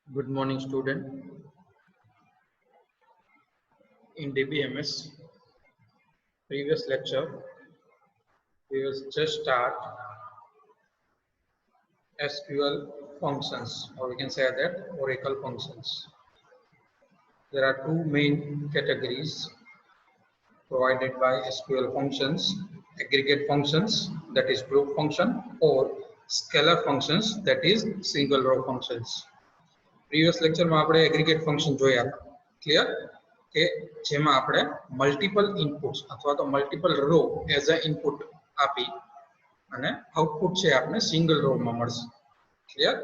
Good morning, student. In DBMS previous lecture, we will just start SQL functions, or we can say that Oracle functions. There are two main categories provided by SQL functions: aggregate functions, that is group function, or scalar functions, that is single row functions. Previous લેક્ચરમાં આપણે aggregate function જોયા clear કે જેમાં આપણે multiple inputs અથવા તો multiple row as a input આપી અને આઉટપુટ છે આપણે સિંગલ રોમાં મળશે ક્લિયર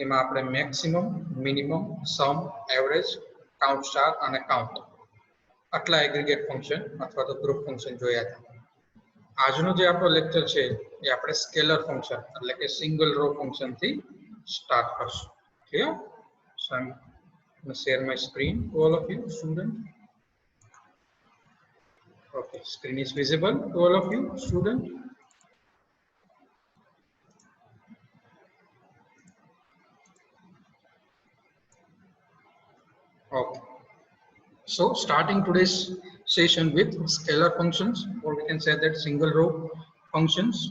એમાં આપણે મેક્સિમમ મિનિમમ સમ એવરેજ કાઉન્ટ સ્ટાર અને કાઉન્ટ આટલા એગ્રીગેટ ફંક્શન અથવા તો ગ્રુપ ફંક્શન જોયા હતા આજનો જે આપણો લેક્ચર છે એ આપણે સ્કેલર ફંક્શન એટલે કે સિંગલ રો ફંક્શન થી સ્ટાર્ટ કરશું Clear? So I'm going to share my screen to all of you, student. Okay, screen is visible to all of you, student. Okay. So starting today's session with scalar functions, or we can say that single row functions.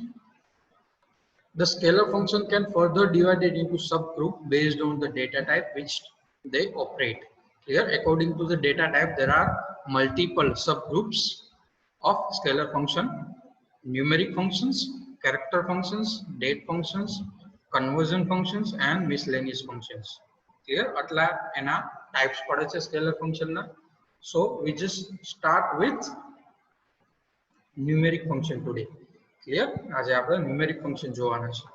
The scalar function can further divide it into subgroup based on the data type which they operate. Here, according to the data type, there are multiple subgroups of scalar function: numeric functions, character functions, date functions, conversion functions, and miscellaneous functions. Clear? Atla ena types pada છે scalar function na. So we just start with numeric function today. Clear? આજે આપણે numeric function જોવાના છે.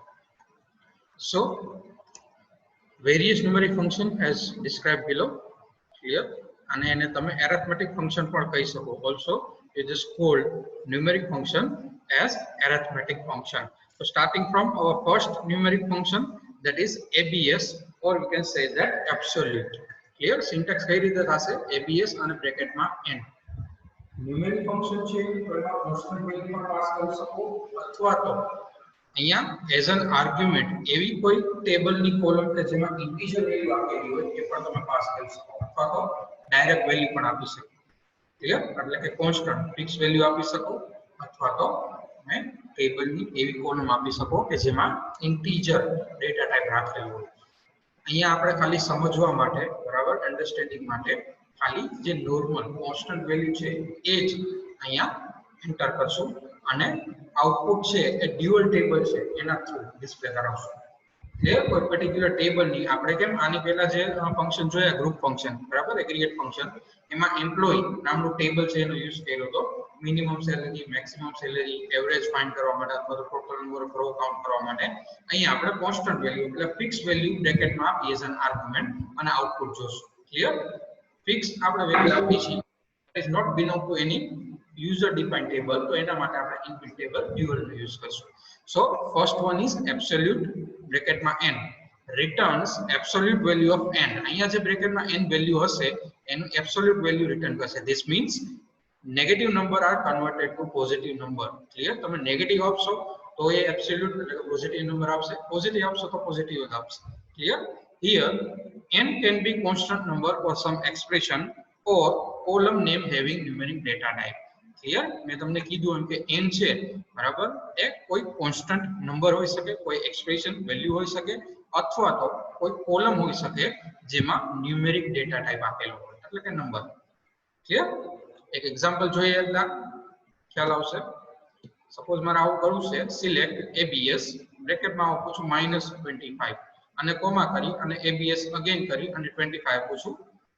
So various numeric function as described below. Clear? અને એને તમે arithmetic function પણ કહી શકો. Also it is called numeric function as arithmetic function. So starting from our first numeric function, that is ABS, or we can say that absolute. Clear? Syntax કઈ રીતે થશે? ABS અને bracket માં n. Numeric function છે તો એમાં constant value પણ pass કરી શકો અથવા તો અહીંયા એઝ એન આર્ગ્યુમેન્ટ એવી કોઈ ટેબલની કોલમ કે જેમાં ઇન્ટિજર વેલ્યુ આપેલી હોય એ પણ તમે પાસ કરી શકો અથવા તો ડાયરેક્ટ વેલ્યુ પણ આપી શકો ક્લિયર એટલે કે કોન્સ્ટન્ટ ફિક્સ વેલ્યુ આપી શકો અથવા તો તમે ટેબલની એવી કોલમ આપી શકો કે જેમાં ઇન્ટિજર ડેટા ટાઈપ રાખેલું હોય અહીંયા આપણે ખાલી સમજવા માટે બરાબર અન્ડરસ્ટેન્ડિંગ માટે ખાલી જે નોર્મલ કોન્સ્ટન્ટ વેલ્યુ છે એ જ અહીંયા એન્ટર કરશું અને આઉટપુટ છે એ ડ્યુઅલ ટેબલ છે એના થ્રુ ડિસ્પ્લે કરાવશું ક્લિયર કોઈ પર્ટિક્યુલર ટેબલ ની આપણે કેમ આની પહેલા જે ફંક્શન જોયા ગ્રુપ ફંક્શન બરાબર એગ્રીગેટ ફંક્શન એમાં એમ્પ્લોયી નામનું ટેબલ છે એનો યુઝ કર્યો હતો minimum salary maximum salary average find કરવા માટે અથવા તો total number of row count કરવા માટે અહીંયા આપણે કોન્સ્ટન્ટ વેલ્યુ એટલે ફિક્સ વેલ્યુ બ્રેકેટમાં આપી એઝ એન આર્ગ્યુમેન્ટ અને આઉટપુટ જોશું ક્લિયર ફિક્સ આપણે વેલ્યુ આપી છે is not belong to any user defined table તો એના માટે આપણે inbuilt table dual નો યુઝ કરશું so first one is absolute bracket માં n returns absolute value of n અહીંયા જે bracket માં n value હશે એનું absolute value return કરશે this means negative number are converted to positive number clear તમે negative આપશો તો એ absolute એટલે કે positive number આપશે positive આપશો તો positive જ આપશે clear here n can be constant number or some expression or column name having numeric data type clear મેં તમને કીધું એમ કે n છે બરાબર એ કોઈ કોન્સ્ટન્ટ નંબર હોઈ શકે કોઈ એક્સપ્રેશન વેલ્યુ હોઈ શકે અથવા તો કોઈ કોલમ હોઈ શકે જેમાં ન્યુમેરિક ડેટા ટાઈપ આપેલો હોય એટલે કે નંબર ક્લિયર એક એક્ઝામ્પલ જોઈએ એટલે ખ્યાલ આવશે સપોઝ મારે આવું કરવું છે સિલેક્ટ ABS બ્રેકેટમાં આપું છું -25 અને કોમા કરી અને ABS અગેન કરી અને 25 આપું છું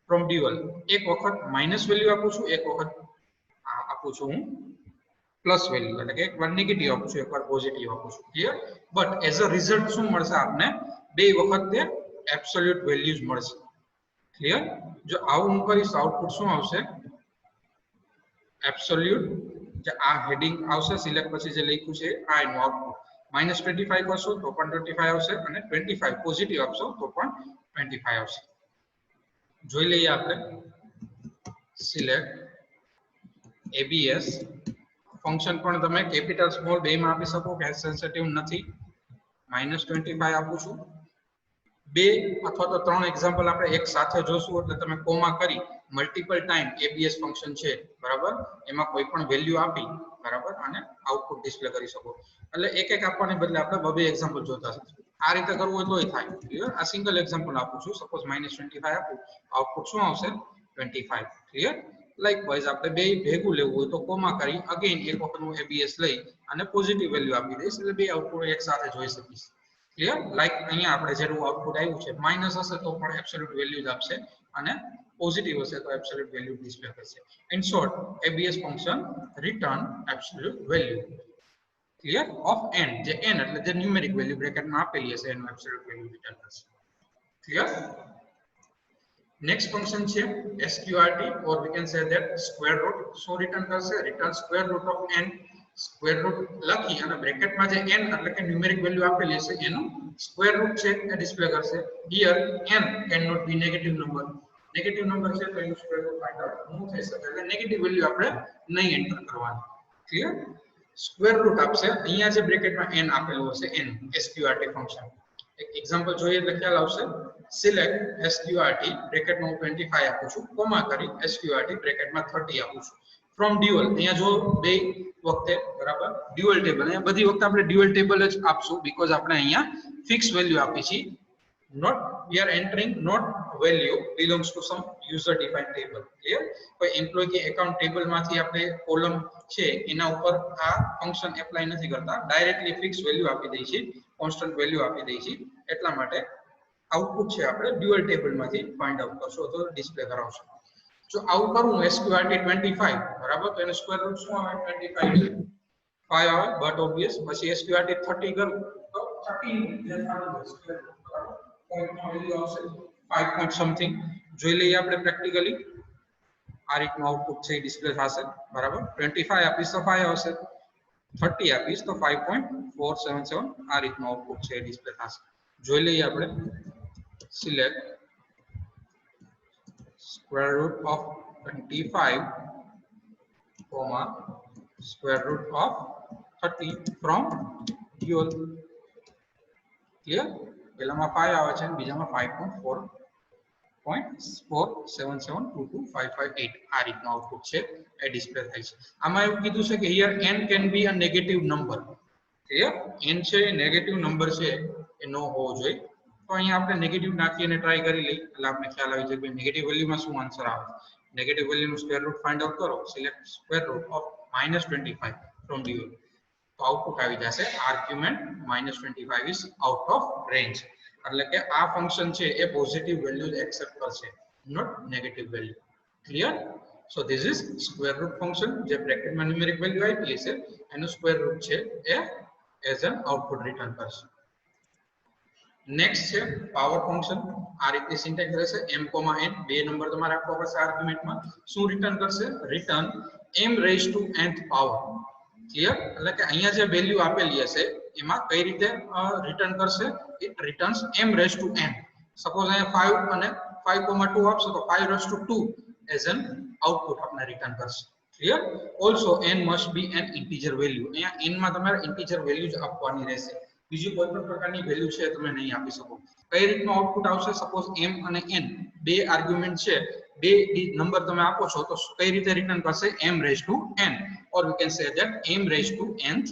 from dual એક વખત માઈનસ વેલ્યુ આપું છું એક વખત આપું છું હું પ્લસ વેલ્યુ એટલે કે એકવાર નેગેટિવ આપું છું એકવાર પોઝિટિવ આપું છું clear but as a result શું મળશે આપને બે વખત તે એબ્સોલ્યુટ વેલ્યુઝ મળશે ક્લિયર જો આવું હું કરીશ આઉટપુટ શું આવશે એબ્સોલ્યુટ જે આ હેડિંગ આવશે સિલેક્ટ પછી જે લખ્યું છે આ એનું આઉટપુટ -25 કરશો તો પણ 25 આવશે અને 25 પોઝિટિવ આપશો તો પણ 25 આવશે જોઈ લઈએ આપણે સિલેક્ટ ABS ફંક્શન પણ તમે કેપિટલ સ્મોલ બે માં આપી શકો કેસ સેન્સિટિવ નથી -25 આપું છું બે અથવા તો ત્રણ એક્ઝામ્પલ આપણે એક સાથે જોશું એટલે તમે કોમા કરી મલ્ટિપલ ટાઈમ એબીએસ ફંક્શન છે બરાબર એમાં કોઈ પણ વેલ્યુ આપી બરાબર અને આઉટપુટ ડિસ્પ્લે કરી શકો એટલે એક એક આપવાને બદલે આપણે બે એક્ઝામ્પલ જોતા આ રીતે કરવું હોય તોય થાય ક્લિયર આ સિંગલ એક્ઝામ્પલ આપું છું સપોઝ -25 આપું આઉટપુટ શું આવશે 25 ક્લિયર લાઇકવાઇઝ આપણે બે ભેગું લેવું હોય તો કોમા કરી અગેન એક વખતનું એબીએસ લઈ અને પોઝિટિવ વેલ્યુ આપી દઈશ એટલે બે આઉટપુટ એક સાથે જોઈ શકીશ ક્લિયર લાઈક અહીંયા આપણે જેનું આઉટપુટ આવ્યું છે માઈનસ હશે તો પણ એબ્સોલ્યુટ વેલ્યુ જ આપશે અને પોઝિટિવ હશે તો એબ્સોલ્યુટ વેલ્યુ ડિસ્પ્લે કરશે in short ABS function return absolute value clear of n જે n એટલે જે ન્યુમેરિક વેલ્યુ બ્રેકેટમાં આપેલી હશે એનું એબ્સોલ્યુટ વેલ્યુ રિટર્ન કરશે ક્લિયર નેક્સ્ટ ફંક્શન છે sqrt or we can say that square root શું રિટર્ન કરશે return square root of n square root લખી અને બ્રેકેટમાં જે n એટલે કે ન્યુમેરિક વેલ્યુ આપેલી હશે એનું સ્ક્વેર રૂટ છે એ ડિસ્પ્લે કરશે here n can not be negative number છે તો એનું સ્ક્વેર રૂટ ફાઇન્ડ આઉટ ન થઈ શકે એટલે નેગેટિવ વેલ્યુ આપણે નહીં એન્ટર કરવાની ક્લિયર સ્ક્વેર રૂટ આપશે અહીંયા જે બ્રેકેટમાં n આપેલું હશે n sqrt ફંક્શન એક એક્ઝામ્પલ જોઈએ એટલે ખ્યાલ આવશે સિલેક્ટ sqrt બ્રેકેટમાં હું 25 આપું છું કોમા કરી sqrt બ્રેકેટમાં 30 આપું છું ફ્રોમ ડ્યુઅલ અહીંયા જો બે વખતે બરાબર ડ્યુઅલ ટેબલ અહીંયા બધી વખતે આપણે ડ્યુઅલ ટેબલ જ આપશું બીકોઝ આપણે અહીંયા ફિક્સ વેલ્યુ આપી છે not we are entering not value belongs to some user defined table clear કોઈ એમ્પ્લોય કે એકાઉન્ટ ટેબલ માંથી આપણે કોલમ છે એના ઉપર આ ફંક્શન એપ્લાય નથી કરતા ડાયરેક્ટલી ફિક્સ વેલ્યુ આપી દઈએ છીએ કોન્સ્ટન્ટ વેલ્યુ આપી દઈએ છીએ એટલા માટે આઉટપુટ છે આપણે ડ્યુઅલ ટેબલ માંથી ફાઇન્ડ આઉટ કરશો તો ડિસ્પ્લે કરાવશો જો આવું કરું sqrt 25 બરાબર તો એનો સ્ક્વેર રૂટ શું આવે 25 5 આવે બટ ઓબ્વિયસ પછી sqrt 30 કરું તો 30 જે આવે સ્ક્વેર રૂટ બરાબર પોઈન્ટ નો વેલ્યુ આવશે 5 પોઈન્ટ સમથિંગ જોઈ લઈએ આપણે પ્રેક્ટિકલી આ રીતનું આઉટપુટ છે ડિસ્પ્લે થશે બરાબર 25 આપીશ તો 5 આવશે 30 આપીશ તો 5.477 આ રીતનું આઉટપુટ છે ડિસ્પ્લે થશે જોઈ લઈએ આપણે select square root of 25 comma square root of 30 from dual clear પહેલામાં 5 આવે છે અને બીજામાં 5.4.477225558 આ રીતનું આઉટપુટ છે એ ડિસ્પ્લે થાય છે આમાં એવું કીધું છે કે here n can be a negative number clear n છે નેગેટિવ નંબર છે એ નો હોવો જોઈએ તો અહીંયા આપણે નેગેટિવ નાખીને ટ્રાય કરી લઈએ એટલે આપણે ખ્યાલ આવી જાય કે નેગેટિવ વેલ્યુમાં શું આન્સર આવે નેગેટિવ વેલ્યુનું સ્ક્વેર રૂટ ફાઇન્ડ આઉટ કરો select square root of -25 from dual તો આઉટપુટ આવી જશે argument -25 is out of range એટલે કે આ ફંક્શન છે એ પોઝિટિવ વેલ્યુ એક્સેપ્ટ કરશે not negative value clear so this is square root function જે બ્રેકેટમાં ન્યુમેરિક વેલ્યુ આપી છે એનું સ્ક્વેર રૂટ છે એ એઝ એન આઉટપુટ રિટર્ન કરશે નેક્સ્ટ છે પાવર ફંક્શન આ રીતે સિન્ટેક્સ રહેશે m, n બે નંબર તમારે આપવા પડશે આર્ગ્યુમેન્ટમાં શું રિટર્ન કરશે return m raise to nth power clear એટલે કે અહીંયા જે વેલ્યુ આપેલી હશે એમાં કઈ રીતે રિટર્ન કરશે it returns m raise to n suppose અહીંયા 5 અને 5,2 આપશો તો 5 raise to 2 as an output આપણે રિટર્ન કરશે clear also n must be an integer value અહીંયા n માં તમારે ઇન્ટીજર વેલ્યુ જ આપવાની રહેશે બીજી કોઈ પણ પ્રકારની વેલ્યુ છે તમે નહીં આપી શકો કઈ રીતનું આઉટપુટ આવશે સપોઝ m અને n બે આર્ગ્યુમેન્ટ છે બે નંબર તમે આપો છો તો કઈ રીતે રિટર્ન કરશે m raise to n or we can say that m raise to nth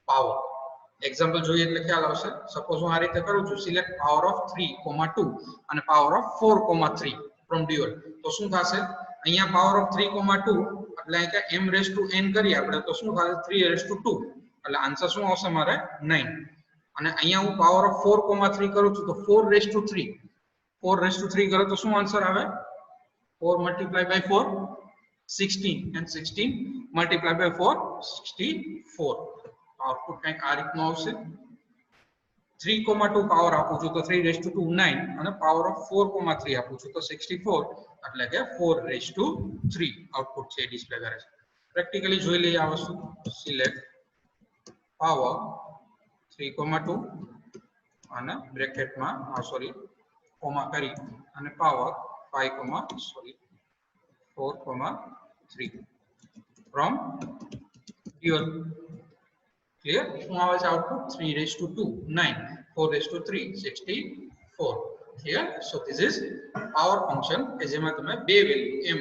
power example જોઈએ એટલે ખ્યાલ આવશે સપોઝ હું આ રીતે કરું છું સિલેક્ટ પાવર ઓફ 3,2 અને પાવર ઓફ 4,3 ફ્રોમ ડ્યુઅલ તો શું થશે અહીંયા પાવર ઓફ 3,2 એટલે અહીંયા m રેઝ ટુ n કરીએ આપણે તો શું થશે 3 રેઝ ટુ 2 એટલે આન્સર શું આવશે મારે 9 અને અહીંયા હું પાવર ઓફ 4,3 કરું છું તો 4 રેઝ ટુ 3 4 રેઝ ટુ 3 કરો તો શું આન્સર આવે 4 multiply by 4 16 and 16 multiplied by 4 64 output કંઈક આ રીતનું આવશે 3,2 પાવર આપું છું તો 3 રેઝ ટુ 2 9 અને પાવર ઓફ 4,3 આપું છું તો 64 એટલે કે 4 રેઝ ટુ 3 આઉટપુટ છે ડિસ્પ્લે કરે છે પ્રેક્ટિકલી જોઈ લઈએ આ વસ્તુ સિલેક્ટ પાવર 3,2 અને બ્રેકેટમાં સોરી કોમા કરી અને પાવર 4,3 from dual clear શું આવે છે output 3 raise to 2 9 4 raise to 3 64 clear? So this is power function કે જેમાં તમે બે વેલ્યુ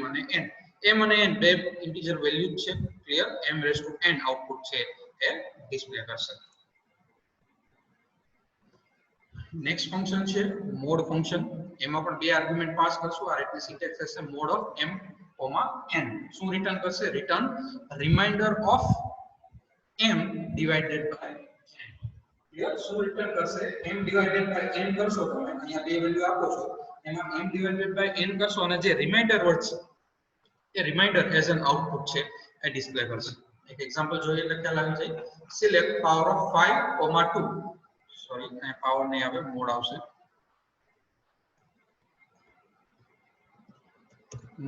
m અને n બે ઇન્ટીજર વેલ્યુ છે. ક્લિયર? m⁻n આઉટપુટ છે એ ડિસ્પ્લે કરશે. નેક્સ્ટ ફંક્શન છે મોડ ફંક્શન. એમાં પણ બે આર્ગ્યુમેન્ટ પાસ કરશું. આ રીતની સિન્ટેક્સ હશે મોડ ઓફ m, n. શું રિટર્ન કરશે? Return remainder of m divided by n. Clear? શું રિટર્ન કરશે? m ડિવાઇડેડ બાય n કરશો તમે. અહીંયા બે વેલ્યુ આપો છો. એમાં m ડિવાઇડેડ બાય n કરશો અને જે રિમાઇન્ડર વધશે એ રિમાઇન્ડર એઝ એન આઉટપુટ છે એ ડિસ્પ્લે કરશે. એક એક્ઝામ્પલ જોઈએ એટલે ખ્યાલ આવી જાય. Select power of 5, 2. સોરી, અહીં પાવર નહીં આવે, મોડ આવશે.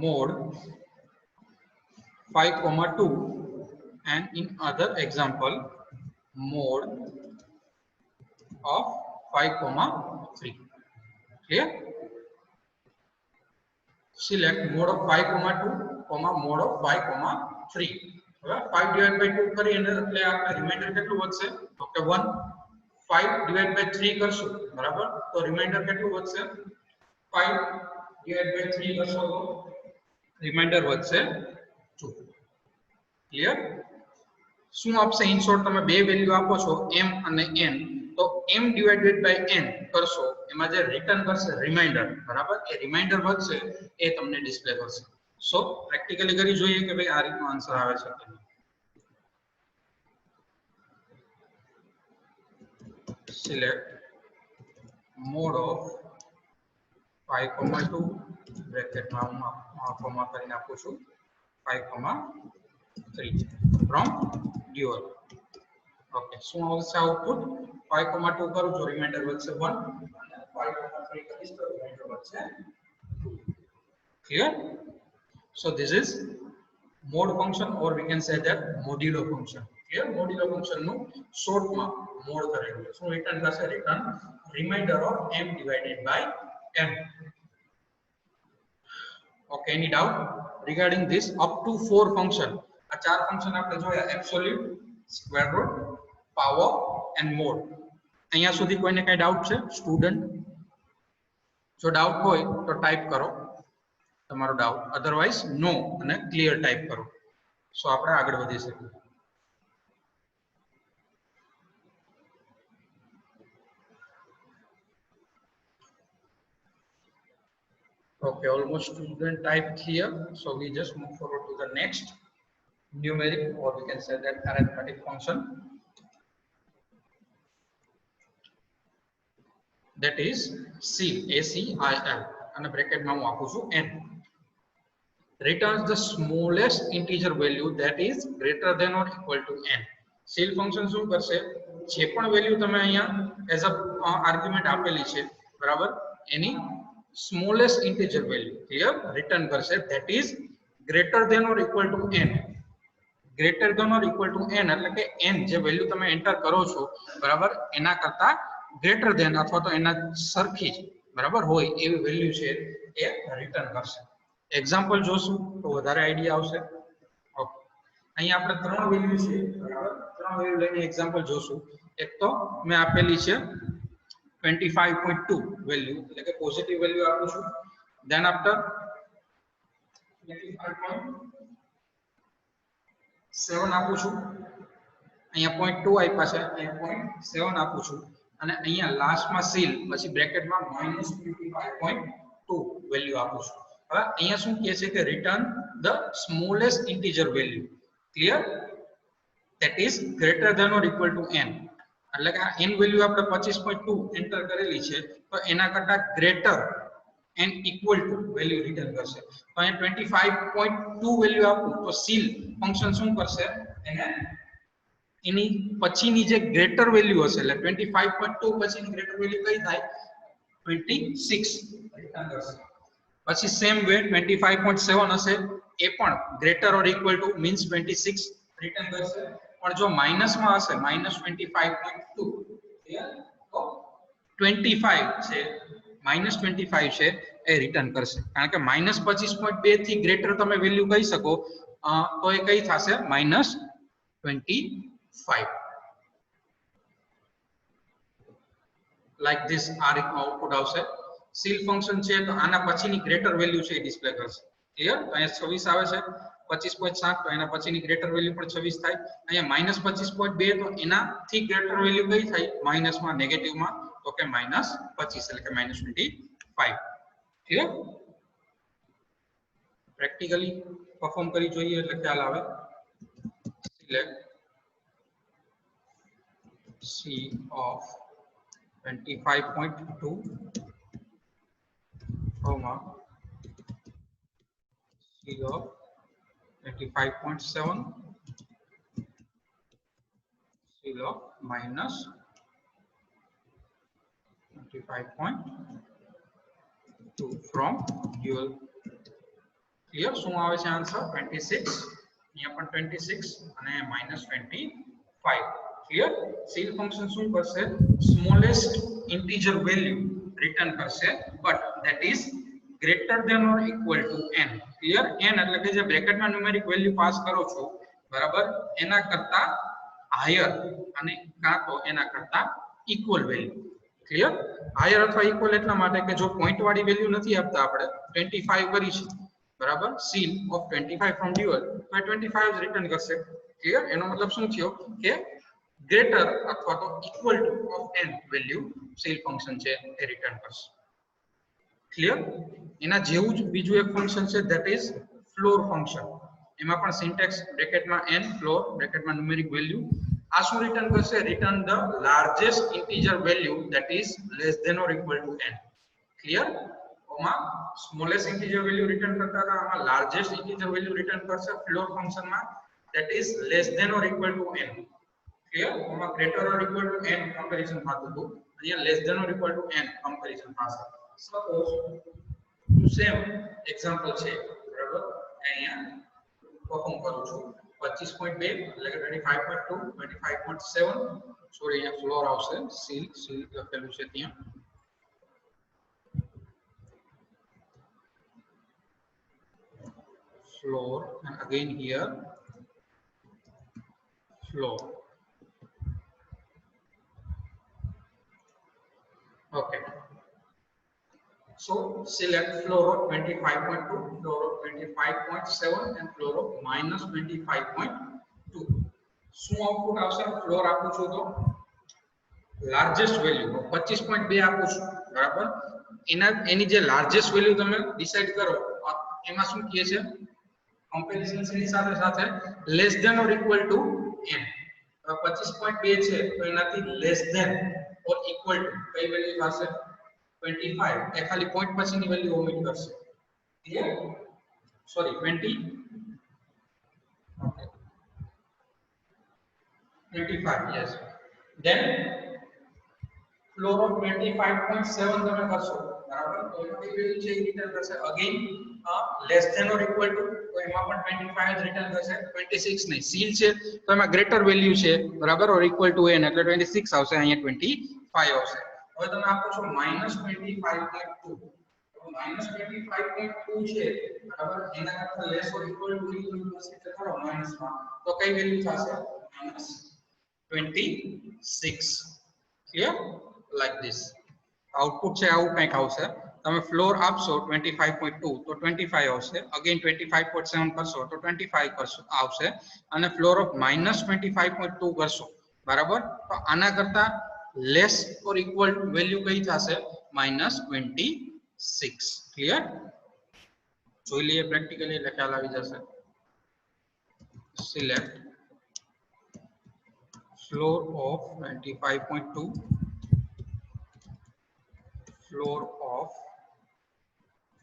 Mode 5, 2 and in other example mode of 5, 3. Clear? Select mode of 5, 2, mode of 5, 3. હવે 5 divided by 2 કરી એટલે આપણે રિમાઇન્ડર કેટલું વધશે? તો કે 1. 5 divided by 3 કરશું, બરાબર? તો રિમાઇન્ડર કેટલું વધશે? 5 divided by 3 કરશો તો રિમાઇન્ડર વધશે 2. ક્લિયર? શું આપશે? ઇન શોર્ટ તમે બે વેલ્યુ આપો છો m અને n, તો m ડિવાઇડેડ બાય n કરશો એમાં જે રિટર્ન કરશે રિમાઇન્ડર, બરાબર? એ રિમાઇન્ડર વધશે એ તમને ડિસ્પ્લે કરશે. સો પ્રેક્ટિકલી કરી જોઈએ કે ભાઈ આ રીતનો આન્સર આવે છે કે નહીં. સિલેક્ટ મોડ ઓફ 5, 2 બ્રેકેટમાં હું કોમા કરીને આપું છું 5, 3 ફ્રોમ ડ્યુઅલ. ઓકે, શું આવશે આઉટપુટ? 5, 2 કરું તો રિમાઇન્ડર વધશે 1 અને 5, 3 કરીશ તો રિમાઇન્ડર વધશે 2. Clear? So this is mode function or we can say that modulo function. Clear? Modulo function નું short માં mode કરેલું છે. શું રિટર્ન કરશે? Return remainder of m divided by n. Okay, any doubt regarding this up to 4 function? આ ચાર function આપણે જોયા: absolute, square root, power and mode. અહીંયા સુધી કોઈને કઈ ડાઉટ છે સ્ટુડન્ટ? જો ડાઉટ હોય તો ટાઈપ કરો તમારો ડાઉટ, અધરવાઇઝ નો અને ક્લિયર ટાઈપ કરો. સો આપણે આગળ વધી શકીએ. Okay, almost student typed here, so we just move forward to the next numeric or we can say that arithmetic function, that is CIL, ACIL, and bracket માં હું આપું છું n. Returns the smallest integer value that is greater than or equal to n. CIL function શું કરશે? જે પણ value તમે અહીંયા એઝ અ આર્ગ્યુમેન્ટ આપેલી છે, બરાબર, એની smallest integer value here return કરશે, that is greater than or equal to n. greater than or equal to n એટલે કે n જે વેલ્યુ તમે એન્ટર કરો છો, બરાબર, એના કરતા greater than અથવા તો એના સરખી જ, બરાબર, હોય એવી વેલ્યુ છે એ રિટર્ન કરશે. એક્ઝામ્પલ જોશું તો વધારે આઈડિયા આવશે. ઓકે, અહીંયા આપણે ત્રણ વેલ્યુ છે, બરાબર, ત્રણ વેલ્યુ લઈને એક્ઝામ્પલ જોશું. એક તો મેં આપેલી છે 25.2 વેલ્યુ, એટલે કે પોઝિટિવ વેલ્યુ આપું છું. ધેન આફ્ટર 25.7 આપું છું. અહીંયા 0.2 આપ્યા છે, અહીંયા 0.7 આપું છું અને અહીંયા લાસ્ટમાં સીલ પછી બ્રેકેટમાં -25.2 વેલ્યુ આપું છું. હવે અહીંયા શું કહે છે કે return the smallest integer value. Clear? That is greater than or equal to n. એટલે કે આ n વેલ્યુ આપણે 25.2 એન્ટર કરેલી છે, તો એના કરતા greater n equal to value return કરશે. તો અહીંયા 25.2 વેલ્યુ આપું તો સીલ ફંક્શન શું કરશે? એને એની પછીની જે ગ્રેટર વેલ્યુ હશે, એટલે 25.2 પછીની ગ્રેટર વેલ્યુ કઈ થાય? 26 રિટર્ન કરશે. પછી સેમ વે 25.7 હશે, એ પણ ગ્રેટર ઓર ઇક્વલ ટુ મીન્સ 26 રિટર્ન કરશે. પણ જો માઈનસમાં હશે -25.2, તો 25 છે, -25 છે એ રિટર્ન કરશે. કારણ કે -25.2 થી ગ્રેટર તમે વેલ્યુ કહી શકો તો એ કઈ થશે? -25. લાઈક ધીસ આ રીતનું આઉટપુટ આવશે. સીલ ફંક્શન છે તો આના પછીની ગ્રેટર વેલ્યુ છે એ ડિસ્પ્લે કરશે ક્લિયર તો અહીંયા 26 આવે છે 25.7 તો એના પછીની ગ્રેટર વેલ્યુ પણ 26 થાય અહીંયા -25.2 તો એનાથી ગ્રેટર વેલ્યુ કઈ થાય માઈનસમાં નેગેટિવમાં તો કે -25 એટલે કે -25 ક્લિયર પ્રેક્ટિકલી પરફોર્મ કરી જોઈએ એટલે ખ્યાલ આવે select C of 25.2 comma C of 25.7 C of minus 25.2 from dual clear શું આવે છે આન્સર 26 અહીંયા પણ 26 અને -25 clear seal function શું કરશે smallest integer value return કરશે but that is greater than or equal to n clear n એટલે કે જે બ્રેકેટ માં ન્યુમેરિક વેલ્યુ પાસ કરો છો બરાબર એના કરતા હાયર અને કાં તો એના કરતા ઇક્વલ વેલ્યુ ક્લિયર હાયર અથવા ઇક્વલ એટલા માટે કે જો પોઈન્ટ વાળી વેલ્યુ નથી આપતા આપણે 25 કરી છે બરાબર seal of 25 from dual તો 25 જ રિટર્ન કરશે ક્લિયર એનો મતલબ શું થયો કે greater અથવા તો equal to of n value seal function છે એ રિટર્ન કરશે ક્લિયર એના જેવું જ બીજું એક ફંક્શન છે that is floor function એમાં પણ સિન્ટેક્સ બ્રેકેટમાં n floor બ્રેકેટમાં ન્યુમેરિક વેલ્યુ આ શું રિટર્ન કરશે return the largest integer value that is less than or equal to n clear ઓમાં smallest integer value રિટર્ન કરતા હતા આમાં largest integer value રિટર્ન કરશે floor function માં that is less than or equal to n clear ઓમાં greater or equal to n comparison થતું હતું અહીંયા less than or equal to n comparison થશે suppose સેમ એક્ઝામ્પલ છે બરાબર અહીંયા પરફોર્મ કરું છું 25.2 એટલે કે 25.2 25.7 સોરી અહીંયા ફ્લોર આવશે સીલ લખેલું છે ત્યાં floor and again here floor okay so select floor of 25.2 floor of 25.7 and floor of -25.2 શું આઉટપુટ આવશે ફ્લોર આપું છું તો લાર્જેસ્ટ વેલ્યુ 25.2 આપું છું બરાબર એની જે લાર્જેસ્ટ વેલ્યુ તમે ડિસાઈડ કરો એમાં શું કહે છે કમ્પેરિઝન ની સાથે સાથે less than or equal to n 25.2 છે તો એનાથી less than or equal to કઈ વેલ્યુ થશે 25 એ ખાલી પોઈન્ટ પછીની વેલ્યુ ઓમિટ કરશે clear sorry 20 okay 25 yes then floor of 25.7 તમે કરશો બરાબર તો એની વેલ્યુ છે રિટર્ન કરશે again less than or equal to તો એમાં પણ 25 જ રિટર્ન કરશે 26 નહીં સીલ છે તો એમાં ગ્રેટર વેલ્યુ છે બરાબર ઓર ઇક્વલ ટુ n એટલે 26 આવશે અહીંયા 25 આવશે હવે તમે આપો છો -25.2 તો -25.2 છે બરાબર એના કરતા less or equal to consider કરો માઈનસમાં તો કઈ વેલ્યુ થશે -26 ક્લિયર લાઈક ધીસ આઉટપુટ છે આવું કંઈક આવશે તમે ફ્લોર આપશો 25.2 તો 25 આવશે અગેન 25.7 કરશો તો 25 કરશો આવશે અને ફ્લોર ઓફ -25.2 કરશો બરાબર તો આના કરતા લેસ ઓર ઇક્વલ વેલ્યુ કઈ થશે -26 ક્લિયર જોઈ લઈએ પ્રેક્ટિકલી એટલે ખ્યાલ આવી જશે select floor of 25.2 floor of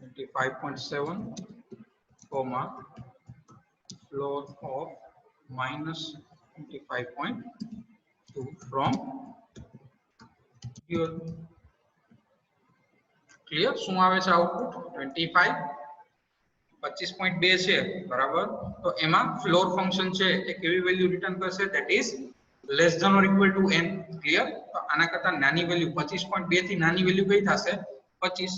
25.7 comma floor of -25.2 from your clear શું આવે છે આઉટપુટ 25 25.2 છે બરાબર તો એમાં ફ્લોર ફંક્શન છે એ કેવી વેલ્યુ રિટર્ન કરશે that is less than or equal to n clear તો આના કરતા નાની વેલ્યુ 25.2 થી નાની વેલ્યુ કઈ થશે 25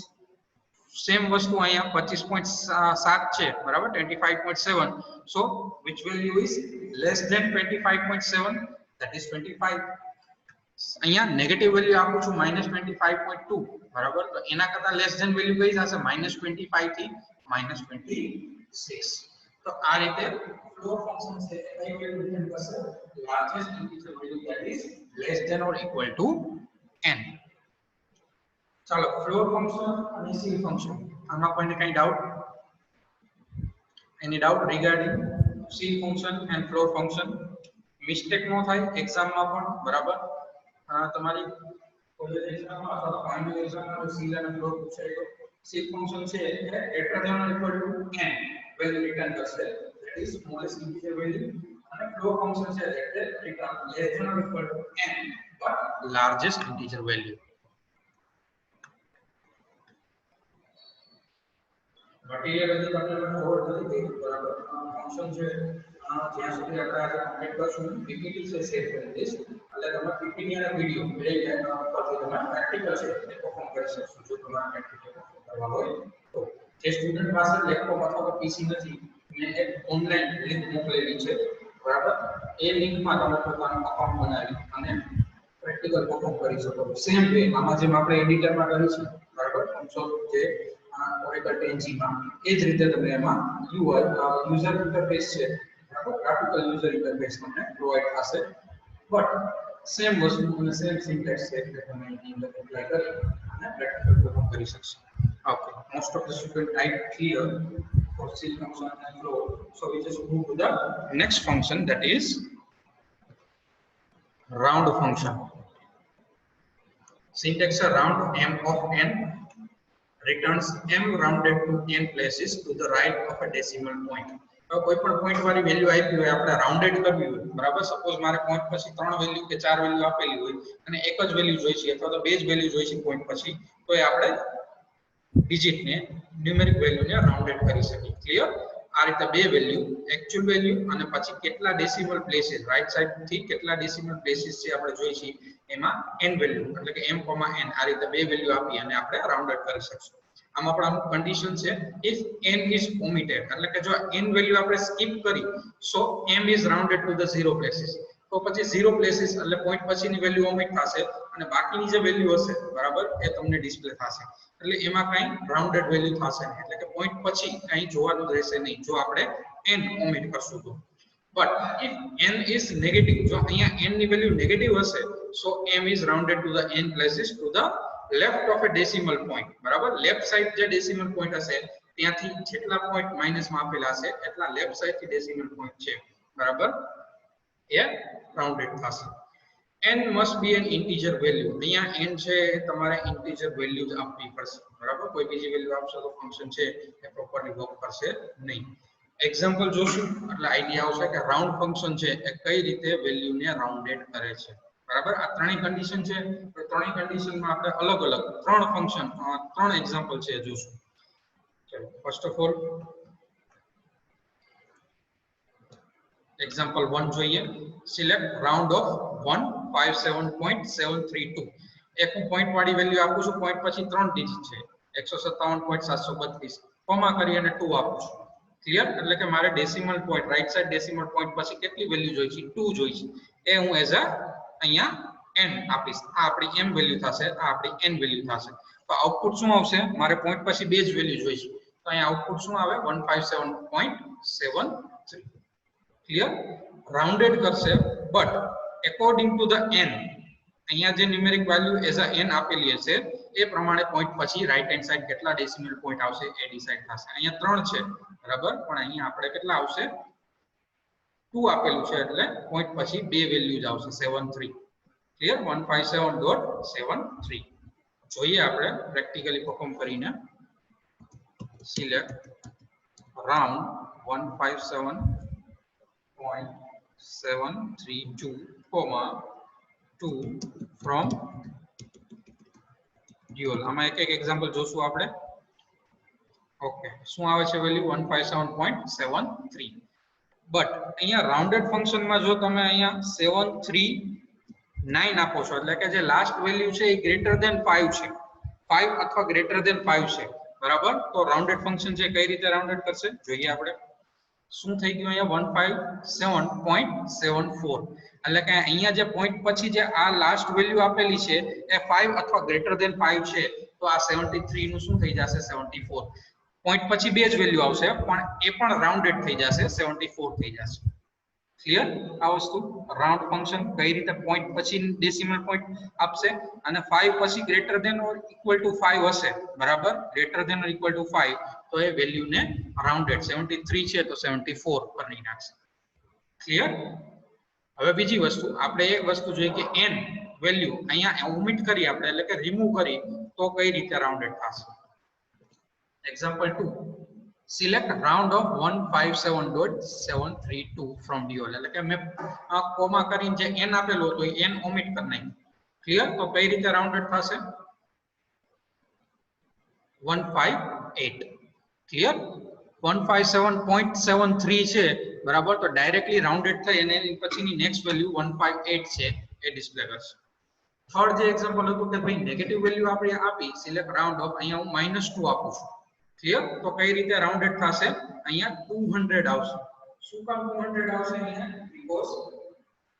સેમ વસ્તુ અહીંયા 25.7 છે બરાબર 25.7 so which value is less than 25.7 that is 25 અહીંયા નેગેટિવ વેલ્યુ આપું છું -25.2 બરાબર, તો એના કરતા લેસ ધેન વેલ્યુ કઈ થશે -25 થી -26. તો આ રીતે ફ્લોર ફંક્શન છે એ કઈ વેલ્યુ રિટર્ન કરશે largest integer value that is less than or equal to n. ચાલો ફ્લોર ફંક્શન અને સીલ ફંક્શન, આમાં કોઈને કઈ doubt? Any doubt regarding ceil function and floor function? Mistake નો થાય એક્ઝામમાં પણ, બરાબર? તમારી કોલેજ એક્ઝામમાં અથવા ફાઇનલ એક્ઝામમાં સીલ અને ફ્લોર પૂછાય તો સીલ ફંક્શન છે એ greater than or equal to n value return કરશે, that is smallest integer value. અને ફ્લોર ફંક્શન છે એટલે return less than or equal to n but largest integer value. Material હજી તમને ખબર નથી કે બરાબર ફંક્શન છે જ્યાં સુધી આપણે આ કમ્પ્લીટ કરશું પીપીટી છે સેવ કરી દઈશ, એટલે તમે પીપીટી અને વિડિયો બે પરથી તમે પ્રેક્ટિકલ છે એ પરફોર્મ કરી શકશો જો તમારે પ્રેક્ટિકલ કરવા હોય તો. જે સ્ટુડન્ટ પાસે લેપટોપ અથવા તો પીસી નથી, મેં એક ઓનલાઈન લિંક મોકલેલી છે, બરાબર? એ લિંકમાં તમે પોતાનું અકાઉન્ટ બનાવી અને પ્રેક્ટિકલ પરફોર્મ કરી શકો છો. સેમ વે આમાં જેમ આપણે એડિટરમાં કરીશું, બરાબર? કન્સોલ જે Oracle Tenji માં એ જ રીતે તમે એમાં યુઝર ઇન્ટરફેસ છે, બરાબર? ગ્રાફિકલ યુઝર ઇન્ટરફેસ તમને પ્રોવાઈડ થશે, બટ સેમ વસ્તુ અને સેમ સિન્ટેક્સ છે એટલે તમે એની અંદર એપ્લાય કરી અને પ્રેક્ટિકલ પરફોર્મ કરી શકશો. Okay, most of the student type clear for seal function and floor, so we just move to the next function, that is round function. Syntax round m of n returns m rounded to n places to the right of a decimal point. તો કોઈ પણ point વાળી value આપી હોય આપણે rounded કરવી હોય, બરાબર? સપોઝ મારે પોઈન્ટ પછી 3 વેલ્યુ કે 4 વેલ્યુ આપેલી હોય અને એક જ વેલ્યુ જોઈશે અથવા તો બે જ વેલ્યુ જોઈશે પોઈન્ટ પછી, તો એ આપણે ડિજિટ ને ન્યુમેરિક વેલ્યુ ને રાઉન્ડેડ કરી શકીએ. ક્લિયર? આ રીતે બે વેલ્યુ, એક્ચ્યુઅલ વેલ્યુ અને પછી કેટલા ડેસિમલ પ્લેસીસ, રાઈટ સાઈડ થી કેટલા ડેસિમલ પ્લેસીસ છે આપણે જોઈશે એમાં n વેલ્યુ એટલે કે m, n આ રીતે બે વેલ્યુ આપી અને આપણે રાઉન્ડેડ કરી શકશું. આમાં પણ અમુક કન્ડિશન છે, if n is omitted એટલે કે જો n વેલ્યુ આપણે સ્કીપ કરી so m is rounded to the 0 places, તો પછી 0 places એટલે પોઈન્ટ પછીની વેલ્યુ ઓમિટ થશે અને બાકીની જે વેલ્યુ હશે, બરાબર, એ તમને ડિસ્પ્લે થશે. એટલે એમાં કઈ રાઉન્ડેડ વેલ્યુ થશે નહીં, એટલે કે પોઈન્ટ પછી કઈ જોવાનું રહેશે નહીં જો આપણે n ઓમિટ કરશું તો. But if n is negative, જો અહીંયા n ની વેલ્યુ નેગેટિવ હશે so m is rounded to the n places to the left of a decimal point, બરાબર? લેફ્ટ સાઈડ જે ડેસિમલ પોઈન્ટ હશે ત્યાંથી જેટલા પોઈન્ટ માઈનસ માં આપેલા હશે એટલા લેફ્ટ સાઈડ થી ડેસિમલ પોઈન્ટ છે, બરાબર, એ રાઉન્ડેડ થશે. n must be an integer value. અહીંયા n છે તમારે ઇન્ટિજર વેલ્યુ જ આપવી પડશે, બરાબર? કોઈ બીજી વેલ્યુ આપશો તો ફંક્શન છે એ પ્રોપરલી વર્ક કરશે નહીં. એક્ઝામ્પલ જોશું એટલે આઈડિયા આવશે કે રાઉન્ડ ફંક્શન છે એ કઈ રીતે વેલ્યુ ને રાઉન્ડેડ કરે છે, બરાબર? આ ત્રણેય કન્ડિશન છે, તો ત્રણેય કન્ડિશનમાં આપણે અલગ અલગ ત્રણ ફંક્શન, ત્રણ એક્ઝામ્પલ છે જોશું. ચલો ફર્સ્ટ ઓફ ઓલ એક્ઝામ્પલ 1 જોઈએ. Select round of 157.732. એક હું પોઈન્ટ વાળી વેલ્યુ આપું છું, પોઈન્ટ પછી 3 ડિજિટ છે 157.732, કોમા કરી અને 2 આપું છું. ક્લિયર? એટલે કે મારે decimal point, right side decimal point પછી કેટલી વેલ્યુ જોઈશે? 2 જોઈશે. એ હું એઝ અ અહીંયા n આપીશ. આ આપણી m વેલ્યુ થશે, આ આપણી n વેલ્યુ થશે. તો આઉટપુટ શું આવશે? મારે પોઈન્ટ પછી બે જ વેલ્યુ જોઈશે, તો અહીંયા આઉટપુટ શું આવે? 157.73. ક્લિયર? રાઉન્ડેડ કરશે but according to the n, અહીંયા જે numeric value as a n આપેલી હશે એ પ્રમાણે પોઈન્ટ પછી રાઈટ હેન્ડ સાઈડ કેટલા ડેસિમલ પોઈન્ટ આવશે એ ડિસાઈડ થશે. અહીંયા 3 છે, બરાબર, પણ અહીંયા આપણે કેટલા આવશે? 2 આપેલું છે એટલે પોઈન્ટ પછી બે વેલ્યુ જ આવશે, 73. ક્લિયર? 157.73. જોઈએ આપણે પ્રેક્ટિકલી પરફોર્મ કરીને. Select round 157.732, 2 from dual. આમાં એક એક એક્ઝામ્પલ જોશું આપણે. ઓકે, શું આવે છે વેલ્યુ? 157.73. બટ અહીંયા રાઉન્ડેડ ફંક્શનમાં જો તમે અહીંયા 739 આપો છો એટલે કે જે લાસ્ટ વેલ્યુ છે એ ગ્રેટર ધેન 5 છે, 5 અથવા ગ્રેટર ધેન 5 છે, બરાબર? તો રાઉન્ડેડ ફંક્શન છે કઈ રીતે રાઉન્ડેડ કરશે જોઈએ આપણે. શું થઈ ગયું અહીંયા 157.74 એટલે કે અહીંયા જે પોઈન્ટ પછી જે આ લાસ્ટ વેલ્યુ આપેલી છે એ 5 અથવા ગ્રેટર ધેન 5 છે તો આ 73 નું શું થઈ જશે 74 પોઈન્ટ પછી બે જ વેલ્યુ આવશે પણ એ પણ રાઉન્ડેડ થઈ જશે 74 થઈ જશે ક્લિયર આ વસ્તુ રાઉન્ડ ફંક્શન કઈ રીતે પોઈન્ટ પછી ડેસિમલ પોઈન્ટ આપશે અને 5 પછી greater than or equal to 5 હશે બરાબર greater than or equal to 5 તો એ વેલ્યુ ને રાઉન્ડેડ 73 છે તો 74 પર નહીં નાખશે ક્લિયર હવે બીજી વસ્તુ આપણે એક વસ્તુ જોઈએ કે n વેલ્યુ અહીંયા ઓમિટ કરી આપણે એટલે કે રિમૂવ કરી તો કઈ રીતે રાઉન્ડેડ થશે example 2 select round of 157.732 from DOL એટલે કે મેં કોમા કરીને જે n આપેલો હતો એ n ઓમિટ કરી નાખ્યું ક્લિયર તો કઈ રીતે રાઉન્ડેડ થશે 158 ક્લિયર 157.73 છે બરાબર તો ડાયરેક્ટલી રાઉન્ડેડ થઈ અને એની પછીની નેક્સ્ટ વેલ્યુ 158 છે એ ડિસ્પ્લે કરશે થર્ડ જે એક્ઝામ્પલ હતું કે ભાઈ નેગેટિવ વેલ્યુ આપણે આપી સિલેક્ટ રાઉન્ડ ઓફ અહીંયા હું -2 આપું છું ક્લિયર તો કઈ રીતે રાઉન્ડેડ થશે અહીંયા 200 આવશે શું કામ 200 આવશે અહીંયા because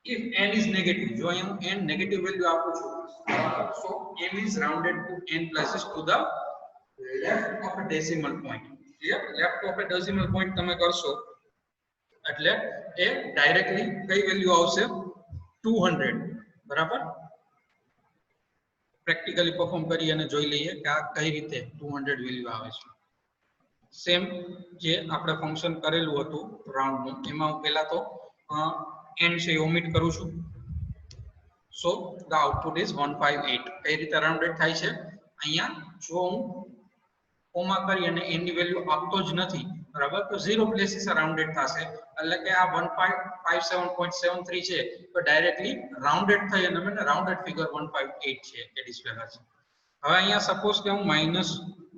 if n is negative જો અહીંયા હું n નેગેટિવ વેલ્યુ આપું છું so n is rounded to n places to the left of a decimal point clear left of A decimal point તમે કરશો એટલે એ ડાયરેક્ટલી કઈ વેલ્યુ આવશે 200 બરાબર પ્રેક્ટિકલી પરફોર્મ કરી અને જોઈ લઈએ કે આ કઈ રીતે 200 વેલ્યુ આવે છે સેમ જે આપણે ફંક્શન કરેલું હતું રાઉન્ડ નું એમાં હું પહેલા તો n છે ઓમિટ કરું છું સો ધ આઉટપુટ ઇઝ 158 કઈ રીતે રાઉન્ડેડ થાય છે અહીંયા જો હું કોમા કરી અને n ની વેલ્યુ આપતો જ નથી બરાબર તો 0 પ્લેસીસ રાઉન્ડેડ થશે એટલે કે આ 157.73 છે તો ડાયરેક્ટલી રાઉન્ડેડ થઈ અને મને રાઉન્ડેડ ફિગર 158 છે એ ડિસ્પ્લે કરશે હવે અહીંયા સપોઝ કે હું માઈનસ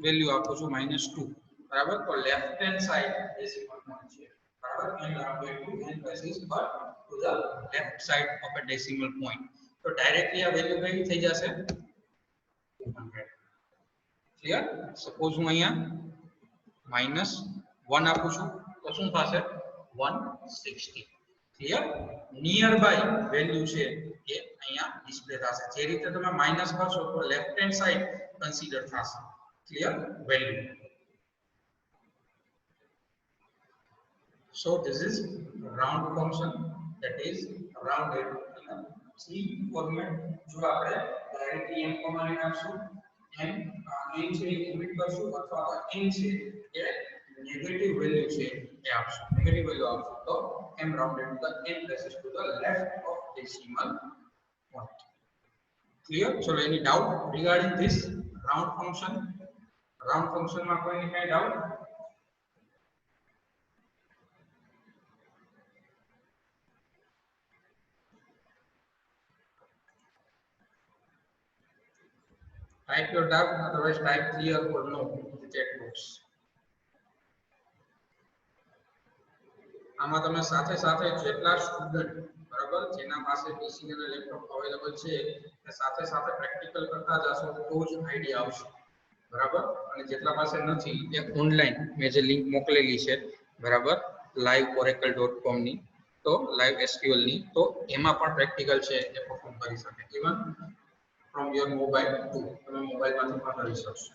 વેલ્યુ આપું છું -2 બરાબર તો left hand side decimal point છે બરાબર n rounded to n places but to the left side of a decimal point તો ડાયરેક્ટલી આ વેલ્યુ કઈ થઈ જશે 200 ક્લિયર સપોઝ હું અહીંયા -1 આપું છું તો શું થશે 160 ક્લિયર નિયર બાય વેલ્યુ છે એ અહીંયા ડિસ્પ્લે થશે જે રીતે તમે માઈનસ કરશો તો લેફ્ટ હેન્ડ સાઈડ કન્સિડર થશે clear value so this is round function that is rounded in a C format જો આપણે ડાયરેક્ટલી m કોમાને આપશું n છે ઓમિટ કરશું અથવા n છે એ નેગેટિવ વેલ્યુ છે એ આપશું નેગેટિવ વેલ્યુ આપશું તો m rounded to the n places to the left of decimal point clear so any doubt regarding this round function માં કોઈને કઈ doubt type your doubt otherwise type clear or no in the chat box આમાં તમે સાથે સાથે જેટલા student બરાબર જેના પાસે પીસી અને લેપટોપ અવેલેબલ છે તે સાથે સાથે પ્રેક્ટિકલ કરતા જશો તો જ આઈડિયા આવશે બરાબર અને જેટલા પાસે નથી એ ઓનલાઈન મેં જે લિંક મોકલેલી છે બરાબર liveoracle.com ની તો લાઈવ એસક્યુએલ ની તો એમાં પણ પ્રેક્ટિકલ છે એ પરફોર્મ કરી શકે even from your mobile too તમે મોબાઈલ માંથી પણ કરી શકશો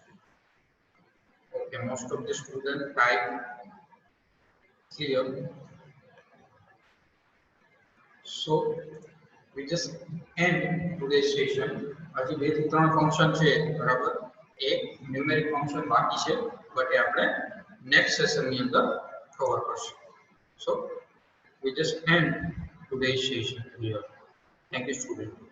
okay most of the student type clear so we just end today's session હજી 2 થી 3 ફંક્શન છે બરાબર એક ન્યુમેરિક ફંક્શન બાકી છે બટ એ આપણે નેક્સ્ટ સેશન ની અંદર કવર કરશું so we just end today's session here thank you student